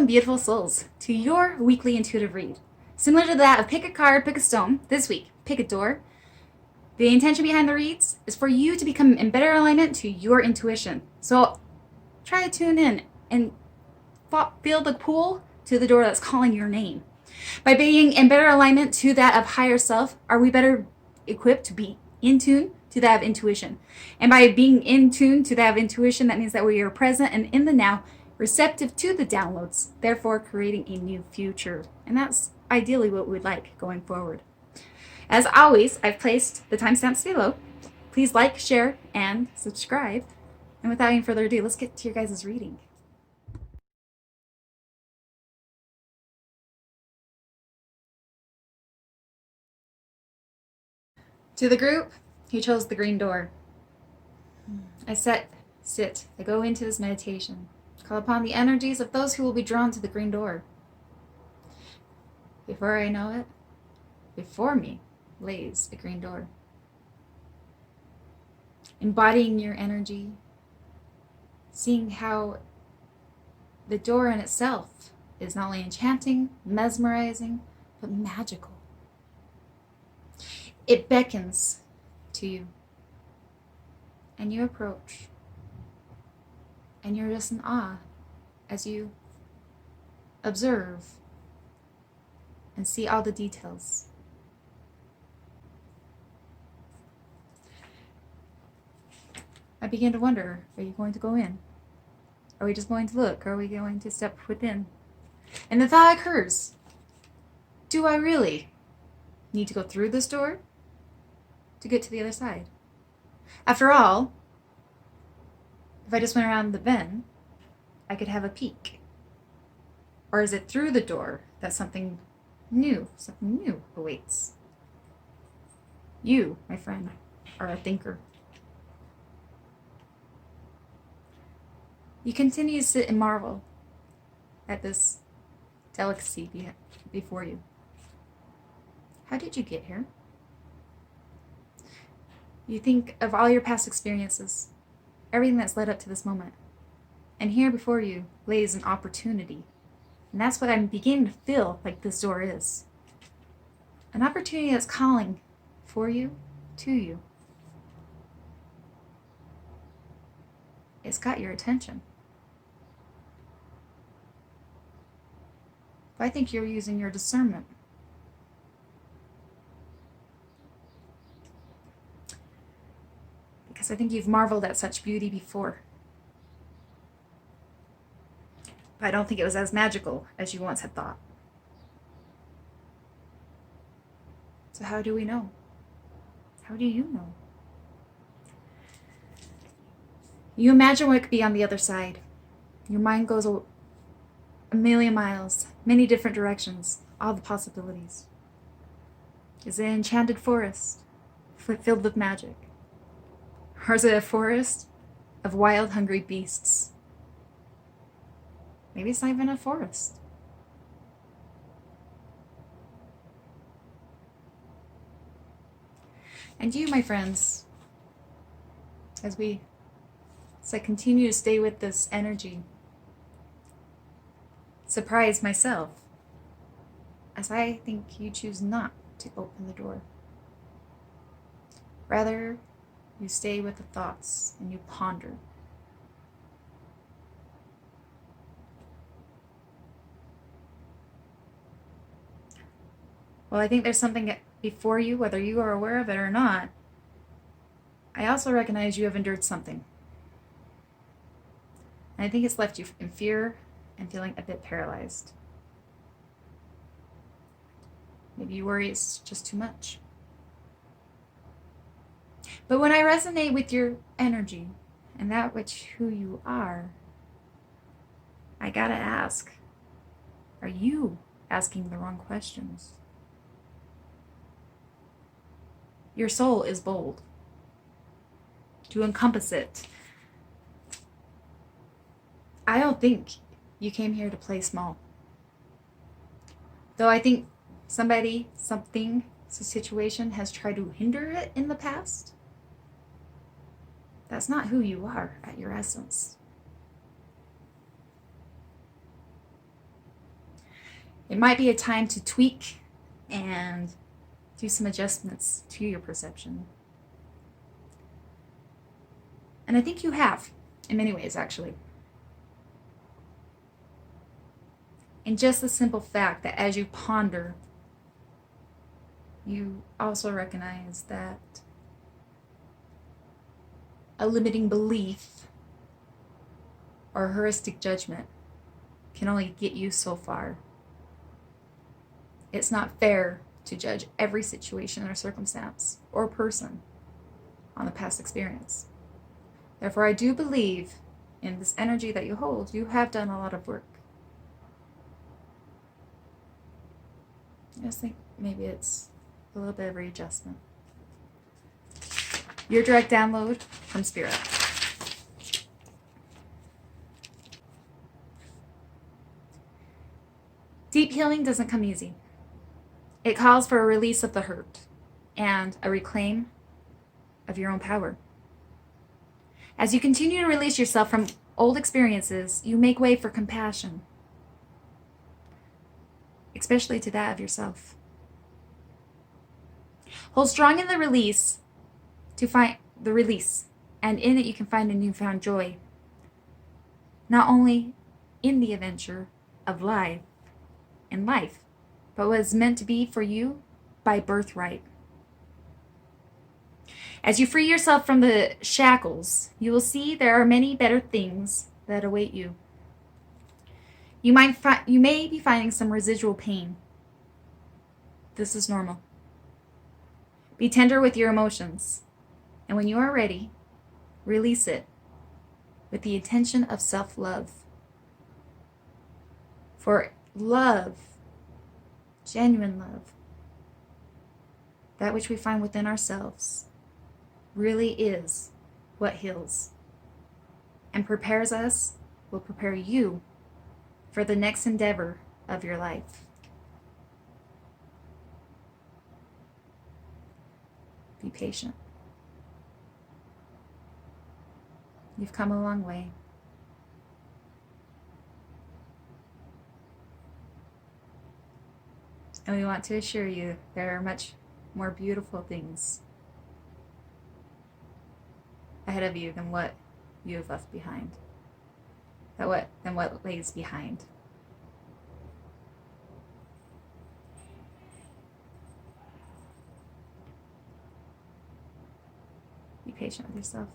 welcome, beautiful souls, to your weekly intuitive read. Similar to that of pick a card, pick a stone, this week, pick a door. The intention behind the reads is for you to become in better alignment to your intuition. So try to tune in and feel the pull to the door that's calling your name. By being in better alignment to that of higher self, are we better equipped to be in tune to that of intuition? And by being in tune to that of intuition, that means that we are present and in the now, receptive to the downloads, therefore creating a new future. And that's ideally what we'd like going forward. As always, I've placed the timestamps below. Please like, share, and subscribe. And without any further ado, let's get to your guys' reading. To the group, he chose the green door. I sit, I go into this meditation. Call upon the energies of those who will be drawn to the green door. Before I know it, before me lays the green door. Embodying your energy, seeing how the door in itself is not only enchanting, mesmerizing, but magical. It beckons to you, and you approach, and you're just in awe as you observe and see all the details. I begin to wonder, are you going to go in? Are we just going to look? Are we going to step within? And the thought occurs, do I really need to go through this door to get to the other side? After all, if I just went around the bend, I could have a peek. Or is it through the door that something new awaits? You, my friend, are a thinker. You continue to sit and marvel at this delicacy before you. How did you get here? You think of all your past experiences, everything that's led up to this moment. And here before you lays an opportunity. And that's what I'm beginning to feel like this door is. An opportunity that's calling for you, to you. It's got your attention. But I think you're using your discernment. Because I think you've marveled at such beauty before. But I don't think it was as magical as you once had thought. So how do we know? How do you know? You imagine what could be on the other side. Your mind goes a million miles, many different directions, all the possibilities. Is it an enchanted forest filled with magic? Or is it a forest of wild, hungry beasts? Maybe it's not even a forest. And you, my friends, as I continue to stay with this energy, surprise myself as I think you choose not to open the door. Rather, you stay with the thoughts and you ponder. Well, I think there's something before you, whether you are aware of it or not. I also recognize you have endured something. And I think it's left you in fear and feeling a bit paralyzed. Maybe you worry it's just too much. But when I resonate with your energy and that which who you are, I gotta ask, are you asking the wrong questions? Your soul is bold to encompass it. I don't think you came here to play small. Though I think somebody, something, a situation has tried to hinder it in the past. That's not who you are at your essence. It might be a time to tweak and do some adjustments to your perception. And I think you have, in many ways, actually. And just the simple fact that as you ponder, you also recognize that a limiting belief or heuristic judgment can only get you so far. It's not fair to judge every situation or circumstance or person on the past experience. Therefore, I do believe in this energy that you hold. You have done a lot of work. I just think maybe it's a little bit of readjustment. Your direct download from Spirit. Deep healing doesn't come easy. It calls for a release of the hurt and a reclaim of your own power. As you continue to release yourself from old experiences, you make way for compassion, especially to that of yourself. Hold strong in the release to find the release, and in it you can find a newfound joy, not only in the adventure of life, but what is meant to be for you by birthright. As you free yourself from the shackles, you will see there are many better things that await you. You may be finding some residual pain. This is normal. Be tender with your emotions, and when you are ready, release it with the intention of self-love. For love, genuine love, that which we find within ourselves, really is what heals and prepares us, will prepare you for the next endeavor of your life. Be patient. You've come a long way. And we want to assure you there are much more beautiful things ahead of you than what you have left behind. Than what lays behind. Be patient with yourself.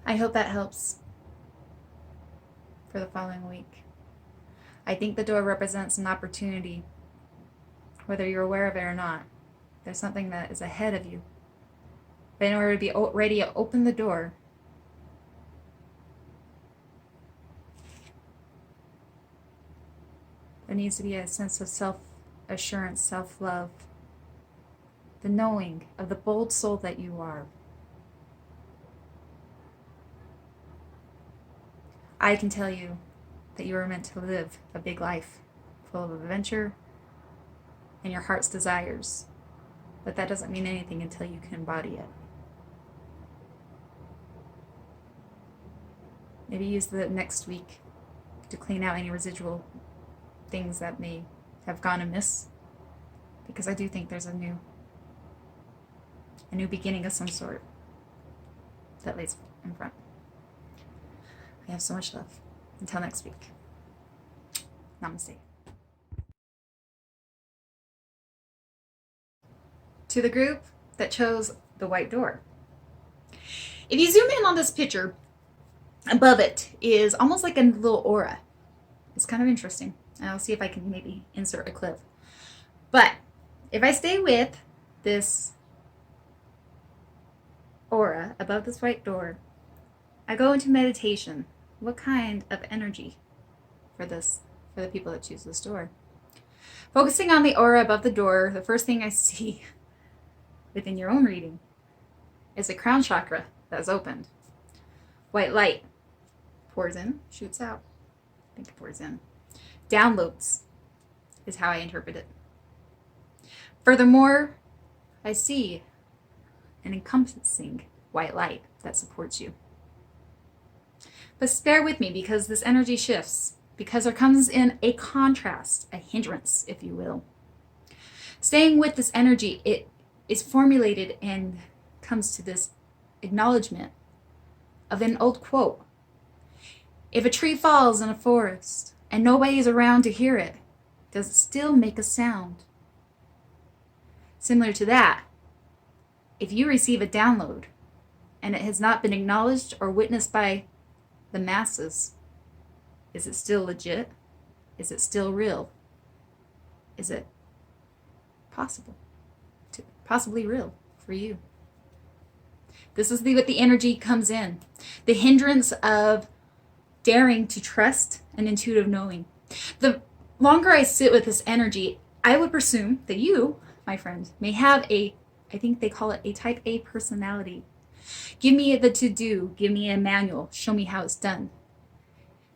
I hope that helps for the following week. I think the door represents an opportunity, whether you're aware of it or not. There's something that is ahead of you. But in order to be ready to open the door, there needs to be a sense of self-assurance, self-love, the knowing of the bold soul that you are. I can tell you that you are meant to live a big life full of adventure and your heart's desires, but that doesn't mean anything until you can embody it. Maybe use the next week to clean out any residual things that may have gone amiss, because I do think there's a new beginning of some sort that lays in front. I have so much love. Until next week. Namaste. To the group that chose the white door. If you zoom in on this picture, above it is almost like a little aura. It's kind of interesting. I'll see if I can maybe insert a clip. But if I stay with this aura above this white door, I go into meditation. What kind of energy for the people that choose this door? Focusing on the aura above the door, the first thing I see within your own reading is a crown chakra that is opened. White light pours in, shoots out. I think it pours in. Downloads is how I interpret it. Furthermore, I see an encompassing white light that supports you. But bear with me because this energy shifts. because there comes in a contrast, a hindrance, if you will. Staying with this energy, it is formulated and comes to this acknowledgement of an old quote. If a tree falls in a forest and nobody is around to hear it, does it still make a sound? Similar to that, if you receive a download and it has not been acknowledged or witnessed by the masses, is it still legit? Is it still real? Is it possibly real for you? This is what the energy comes in. The hindrance of daring to trust and intuitive knowing. The longer I sit with this energy, I would presume that you, my friend, may have I think they call it a type A personality. Give me the to-do, give me a manual, show me how it's done.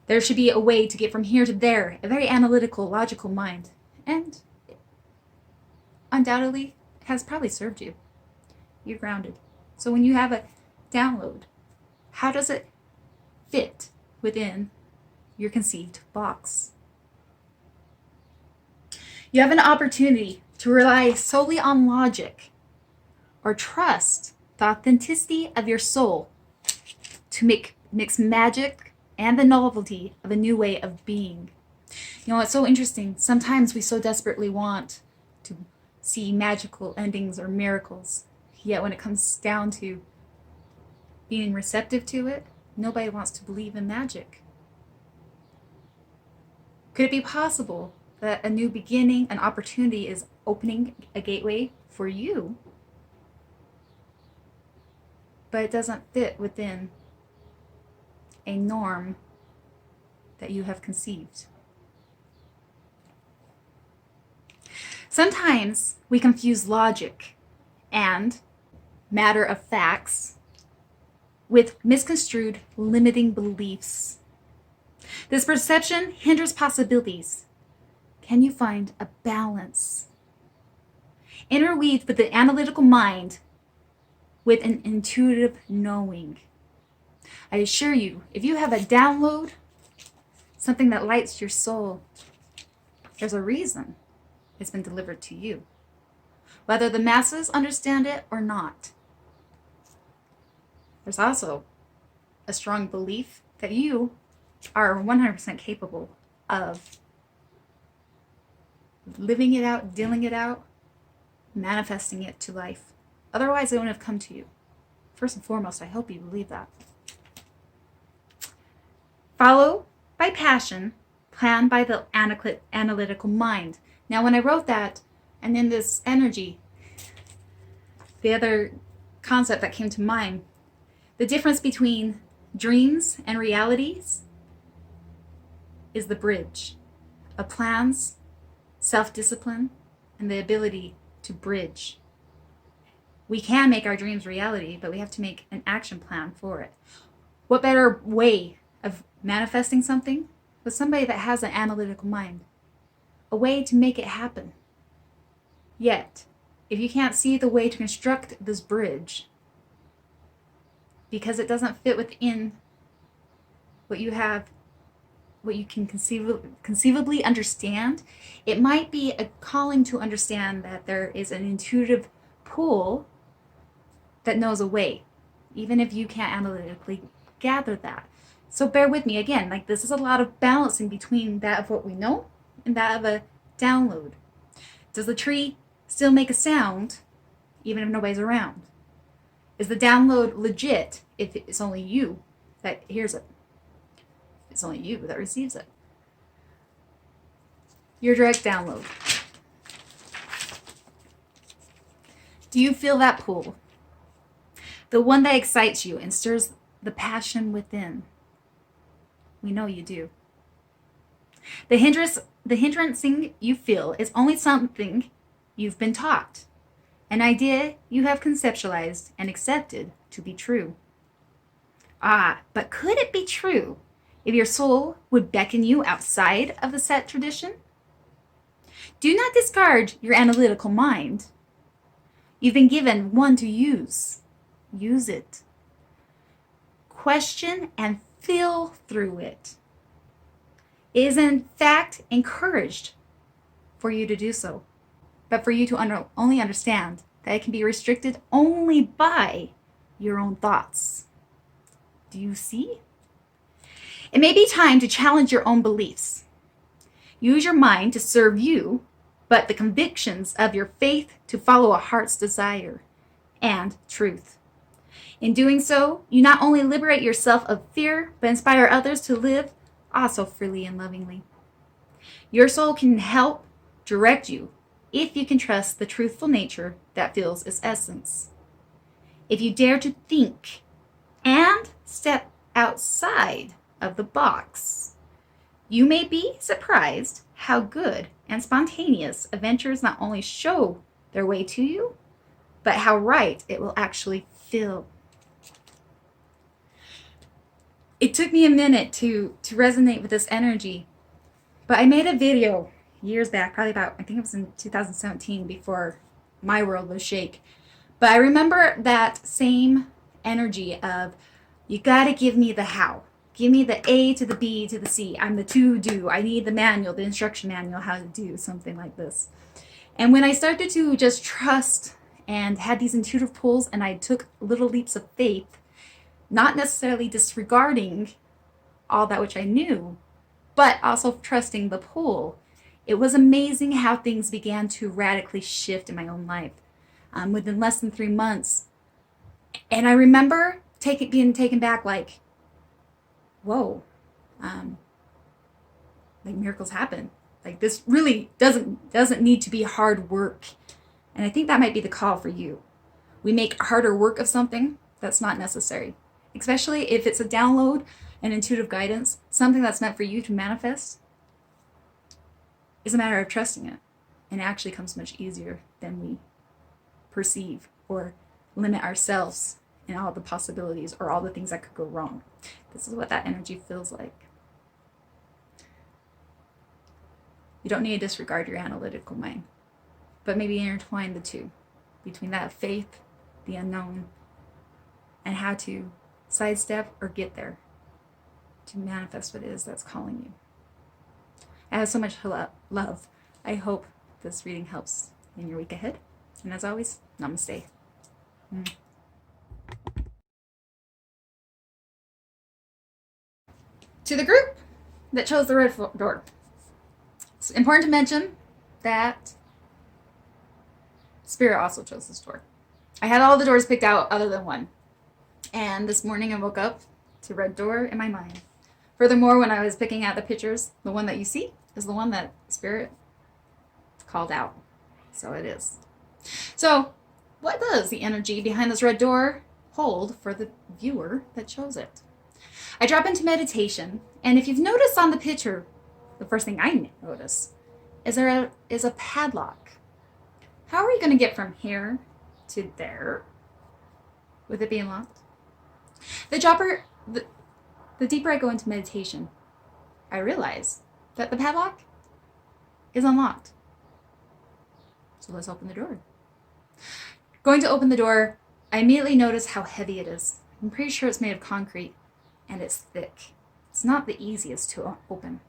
There should be a way to get from here to there, a very analytical, logical mind. And undoubtedly has probably served you. You're grounded. So when you have a download, how does it fit within your conceived box? You have an opportunity to rely solely on logic or trust the authenticity of your soul to mix magic and the novelty of a new way of being. You know, it's so interesting. Sometimes we so desperately want to see magical endings or miracles. Yet when it comes down to being receptive to it, nobody wants to believe in magic. Could it be possible that a new beginning, an opportunity is opening a gateway for you, but it doesn't fit within a norm that you have conceived? Sometimes we confuse logic and matter of facts with misconstrued limiting beliefs. This perception hinders possibilities. Can you find a balance? Interweave with the analytical mind with an intuitive knowing. I assure you, if you have a download, something that lights your soul, there's a reason it's been delivered to you, whether the masses understand it or not. There's also a strong belief that you are 100% capable of living it out, dealing it out, manifesting it to life. Otherwise, it wouldn't have come to you. First and foremost, I hope you believe that. Follow by passion, plan by the analytical mind. Now, when I wrote that, and in this energy, the other concept that came to mind, the difference between dreams and realities is the bridge of plans, self-discipline, and the ability to bridge. We can make our dreams reality, but we have to make an action plan for it. What better way of manifesting something with somebody that has an analytical mind? A way to make it happen. Yet, if you can't see the way to construct this bridge, because it doesn't fit within what you have, what you can conceivably understand, it might be a calling to understand that there is an intuitive pull that knows a way, even if you can't analytically gather that. So bear with me again, like this is a lot of balancing between that of what we know and that of a download. Does the tree still make a sound even if nobody's around? Is the download legit if it's only you that hears it? It's only you that receives it. Your direct download. Do you feel that pull? The one that excites you and stirs the passion within? We know you do. The hindrancing you feel is only something you've been taught, an idea you have conceptualized and accepted to be true. But could it be true if your soul would beckon you outside of the set tradition? Do not discard your analytical mind. You've been given one to use. Use it. Question and feel through it. is in fact encouraged for you to do so, but for you to only understand that it can be restricted only by your own thoughts. Do you see? It may be time to challenge your own beliefs. Use your mind to serve you, but the convictions of your faith to follow a heart's desire and truth. In doing so, you not only liberate yourself of fear, but inspire others to live also freely and lovingly. Your soul can help direct you if you can trust the truthful nature that fills its essence. If you dare to think and step outside of the box, you may be surprised how good and spontaneous adventures not only show their way to you, but how right it will actually feel. It took me a minute to resonate with this energy, but I made a video years back, probably about, I think it was in 2017, before my world was shake. But I remember that same energy of, you gotta give me the how. Give me the A to the B to the C. I'm the to-do. I need the manual, the instruction manual, how to do something like this. And when I started to just trust and had these intuitive pulls, and I took little leaps of faith, not necessarily disregarding all that which I knew, but also trusting the pull, it was amazing how things began to radically shift in my own life within less than 3 months. And I remember being taken back, like, whoa, like miracles happen. Like, this really doesn't need to be hard work. And I think that might be the call for you. We make harder work of something that's not necessary, especially if it's a download, an intuitive guidance, something that's meant for you to manifest. It's a matter of trusting it, and it actually comes much easier than we perceive or limit ourselves in all the possibilities or all the things that could go wrong. This is what that energy feels like. You don't need to disregard your analytical mind, but maybe intertwine the two, between that faith, the unknown, and how to sidestep or get there to manifest what it is that's calling you. I have so much love. I hope this reading helps in your week ahead. And as always, namaste. To the group that chose the red door, it's important to mention that Spirit also chose this door. I had all the doors picked out other than one. And this morning I woke up to red door in my mind. Furthermore, when I was picking out the pictures, the one that you see is the one that Spirit called out. So it is. So what does the energy behind this red door hold for the viewer that chose it? I drop into meditation, and if you've noticed on the picture, the first thing I notice is there is a padlock. How are we going to get from here to there with it being locked? The deeper I go into meditation, I realize that the padlock is unlocked. So let's open the door. Going to open the door, I immediately notice how heavy it is. I'm pretty sure it's made of concrete, and it's thick. It's not the easiest to open.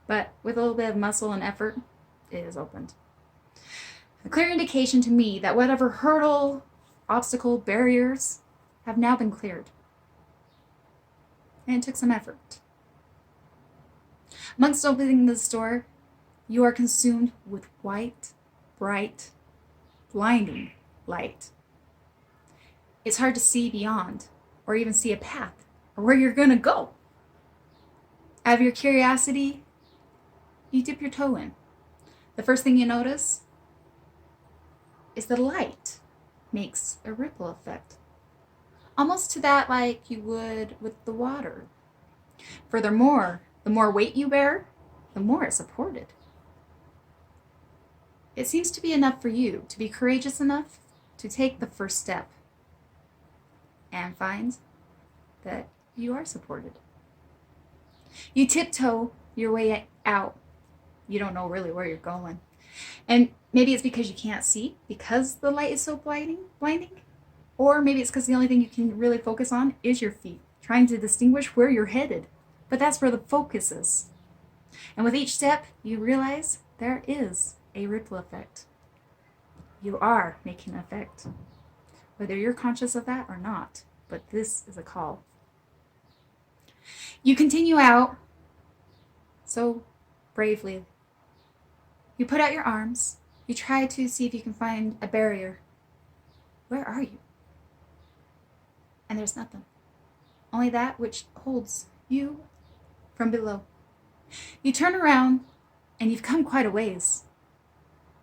But with a little bit of muscle and effort, it is opened. A clear indication to me that whatever hurdle, obstacle, barriers have now been cleared. And it took some effort. Amongst opening this door, you are consumed with white, bright, blinding light. It's hard to see beyond, or even see a path, or where you're going to go. Out of your curiosity, you dip your toe in. The first thing you notice is the light makes a ripple effect, almost to that like you would with the water. Furthermore, the more weight you bear, the more it's supported. It seems to be enough for you to be courageous enough to take the first step and find that you are supported. You tiptoe your way out. You don't know really where you're going. And maybe it's because you can't see because the light is so blinding. Or maybe it's because the only thing you can really focus on is your feet, trying to distinguish where you're headed. But that's where the focus is. And with each step, you realize there is a ripple effect. You are making an effect, whether you're conscious of that or not, but this is a call. You continue out so bravely. You put out your arms. You try to see if you can find a barrier. Where are you? And there's nothing. Only that which holds you from below. You turn around and you've come quite a ways.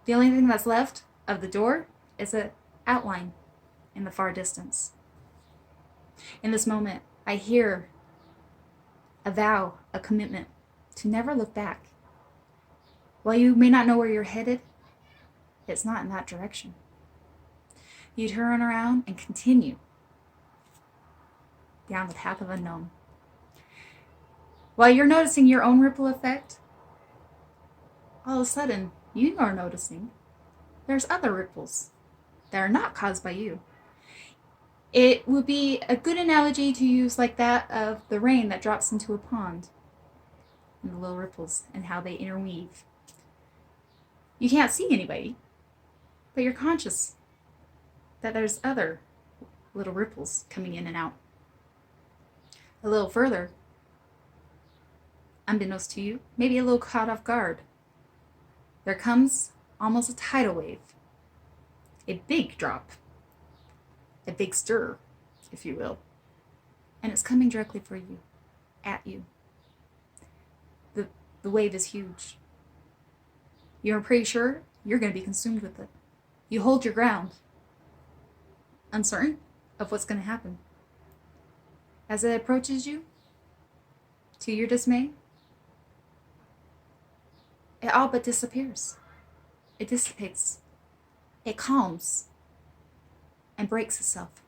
The only thing that's left of the door is an outline in the far distance. In this moment, I hear a vow, a commitment to never look back. While you may not know where you're headed, it's not in that direction. You turn around and continue down the path of unknown. While you're noticing your own ripple effect, all of a sudden, you are noticing there's other ripples that are not caused by you. It would be a good analogy to use like that of the rain that drops into a pond and the little ripples and how they interweave. You can't see anybody, but you're conscious that there's other little ripples coming in and out. A little further, unbeknownst to you, maybe a little caught off guard, there comes almost a tidal wave, a big drop, a big stir, if you will, and it's coming directly for you, at you. The wave is huge. You're pretty sure you're going to be consumed with it. You hold your ground, uncertain of what's going to happen. As it approaches you, to your dismay, it all but disappears. It dissipates. It calms and breaks itself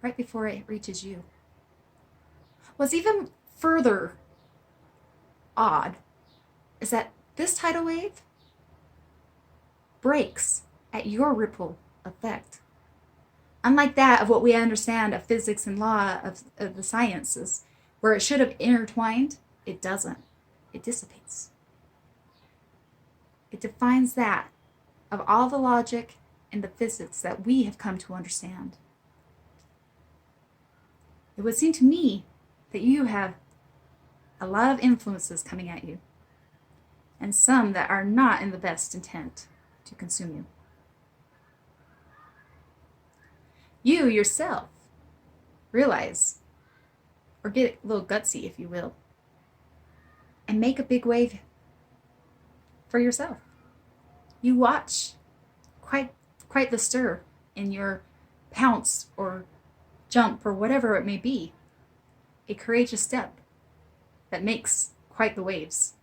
right before it reaches you. What's even further odd is that this tidal wave breaks at your ripple effect. Unlike that of what we understand of physics and law of the sciences, where it should have intertwined, it doesn't. It dissipates. It defines that of all the logic and the physics that we have come to understand. It would seem to me that you have a lot of influences coming at you, and some that are not in the best intent to consume you. You yourself realize, or get a little gutsy if you will, and make a big wave for yourself. You watch quite the stir in your pounce or jump or whatever it may be. A courageous step that makes quite the waves.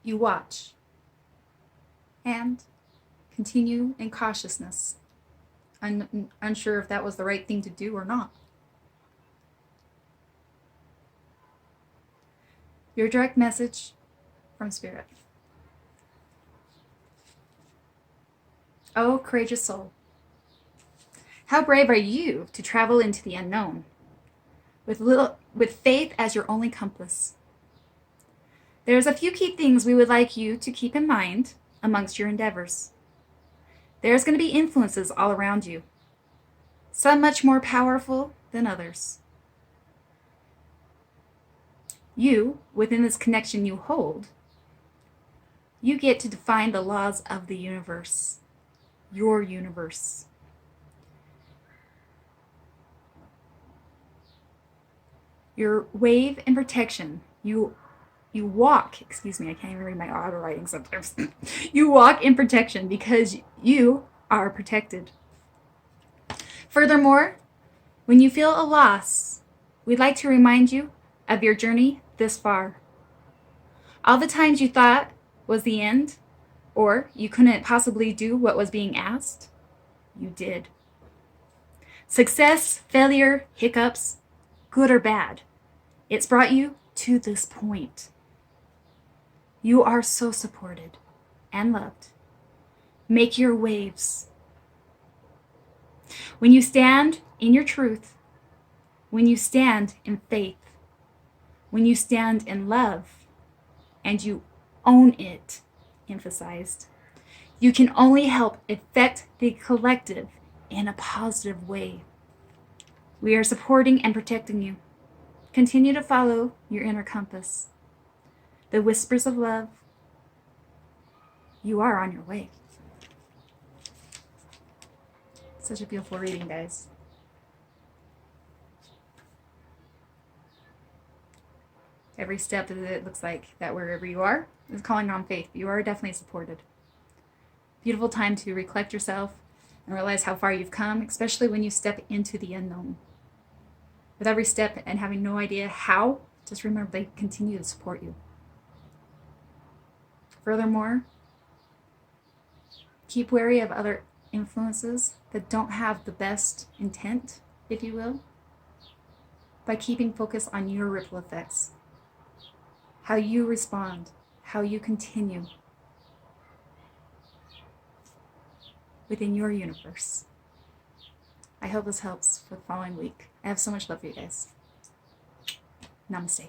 You watch and continue in cautiousness, unsure if that was the right thing to do or not. Your direct message from Spirit. Oh, courageous soul, how brave are you to travel into the unknown with faith as your only compass. There's a few key things we would like you to keep in mind amongst your endeavors. There's going to be influences all around you, some much more powerful than others. You, within this connection you hold, you get to define the laws of the universe, your universe. Your wave and protection, you walk, I can't even read my auto writing sometimes. You walk in protection because you are protected. Furthermore, when you feel a loss, we'd like to remind you of your journey this far. All the times you thought was the end, or you couldn't possibly do what was being asked, you did. Success, failure, hiccups, good or bad, it's brought you to this point. You are so supported and loved. Make your waves. When you stand in your truth, when you stand in faith, When you stand in love and you own it, emphasized, you can only help affect the collective in a positive way. We are supporting and protecting you. Continue to follow your inner compass. The whispers of love. You are on your way. Such a beautiful reading, guys. Every step of it looks like that wherever you are is calling on faith. You are definitely supported. Beautiful time to recollect yourself and realize how far you've come, especially when you step into the unknown. With every step and having no idea how, just remember they continue to support you. Furthermore, keep wary of other influences that don't have the best intent, if you will, by keeping focus on your ripple effects, how you respond, how you continue within your universe. I hope this helps for the following week. I have so much love for you guys. Namaste.